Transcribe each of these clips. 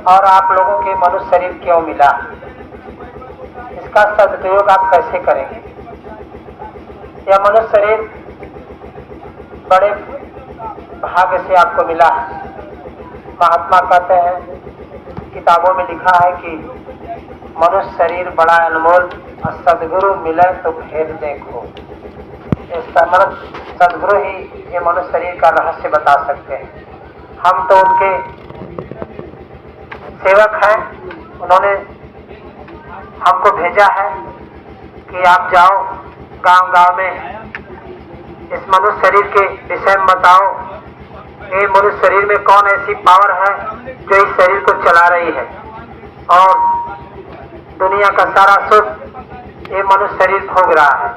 और आप लोगों के मनुष्य शरीर क्यों मिला, इसका सदुपयोग आप कैसे करेंगे। यह मनुष्य शरीर बड़े भाग्य से आपको मिला है। महात्मा कहते हैं, किताबों में लिखा है कि मनुष्य शरीर बड़ा अनमोल, और सदगुरु मिले तो भेद देखो। सदगुरु ही ये मनुष्य शरीर का रहस्य बता सकते हैं। हम तो उनके सेवक हैं। उन्होंने हमको भेजा है कि आप जाओ गांव-गांव में इस मनुष्य शरीर के विषय में बताओ। ये मनुष्य शरीर में कौन ऐसी पावर है जो इस शरीर को चला रही है, और दुनिया का सारा सुख ये मनुष्य शरीर भोग रहा है।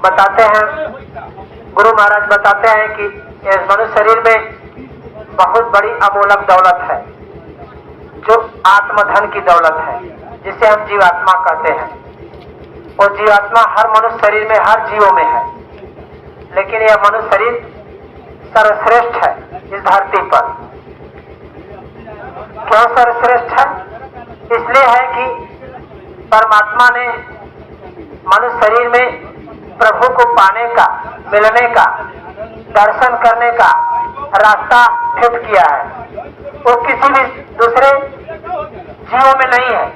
बताते हैं, गुरु महाराज बताते हैं कि इस मनुष्य शरीर में बहुत बड़ी अमोलक दौलत है, जो आत्मधन की दौलत है, जिसे हम जीवात्मा कहते हैं। और जीवात्मा हर मनुष्य शरीर में, हर जीवों में है, लेकिन यह मनुष्य शरीर सर्वश्रेष्ठ है इस धरती पर। क्यों सर्वश्रेष्ठ है? इसलिए है कि परमात्मा ने मनुष्य शरीर में प्रभु को पाने का, मिलने का, दर्शन करने का रास्ता फिट किया है। वो किसी भी दूसरे जीवों में नहीं है,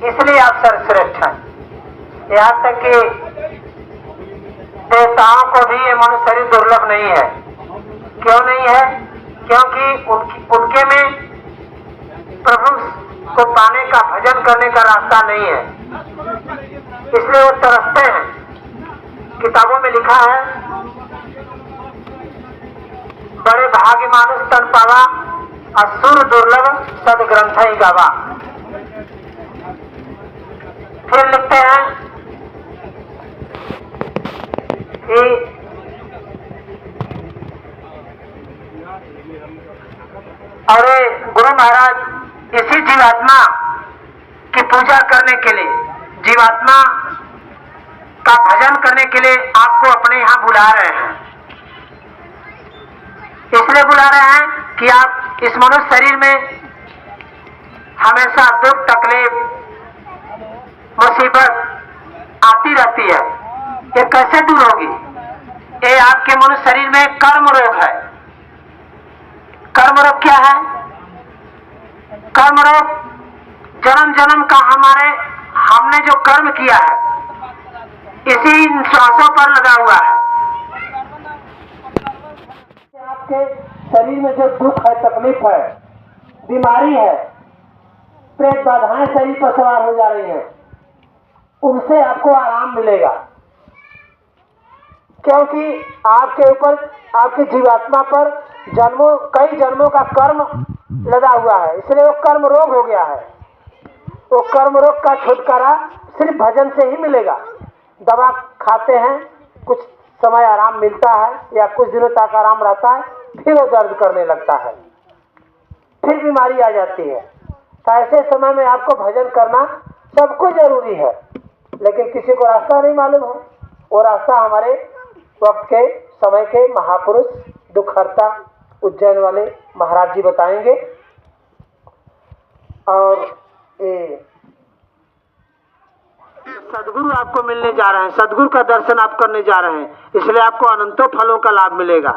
इसलिए आप सर्वश्रेष्ठ हैं। यहाँ तक कि देवताओं को भी ये मनुष्य शरीर दुर्लभ नहीं है। क्यों नहीं है? क्योंकि उनके में प्रभु को पाने का, भजन करने का रास्ता नहीं है, इसलिए वो तरसते हैं। किताबों में लिखा है, बड़े भाग्य मानुष तन पावा, असुर दुर्लभ सदग्रंथ ही गावा। फिर लिखते हैं कि और गुरु महाराज इसी जीवात्मा की पूजा करने के लिए, जीवात्मा का भजन करने के लिए आपको अपने यहाँ बुला रहे हैं। इसलिए बुला रहे हैं कि आप इस मनुष्य शरीर में हमेशा दुख, तकलीफ, मुसीबत आती रहती है। ये कैसे दूर होगी? ये आपके मनुष्य शरीर में कर्म रोग है। कर्म रोग क्या है? कर्म रोग जन्म जन्म का हमने जो कर्म किया है, इसी श्वासों पर लगा हुआ है। आपके शरीर में जो दुख है, तकलीफ है, बीमारी है, प्रेत बाधाएं शरीर पर सवार हो जा रही हैं, उनसे आपको आराम मिलेगा। क्योंकि आपके ऊपर, आपकी जीवात्मा पर कई जन्मों का कर्म लगा हुआ है, इसलिए वो कर्म रोग हो गया है। वो कर्म रोग का छुटकारा सिर्फ भजन से ही मिलेगा। दवा खाते हैं, कुछ समय आराम मिलता है या कुछ दिनों तक आराम रहता है, फिर वो दर्द करने लगता है, फिर बीमारी आ जाती है। तो ऐसे समय में आपको भजन करना सबको जरूरी है, लेकिन किसी को रास्ता नहीं मालूम है। वो रास्ता हमारे वक्त के, समय के महापुरुष दुखहर्ता उज्जैन वाले महाराज जी बताएंगे। और ये सदगुरु आपको मिलने जा रहे हैं, सदगुरु का दर्शन आप करने जा रहे हैं, इसलिए आपको अनंतों फलों का लाभ मिलेगा।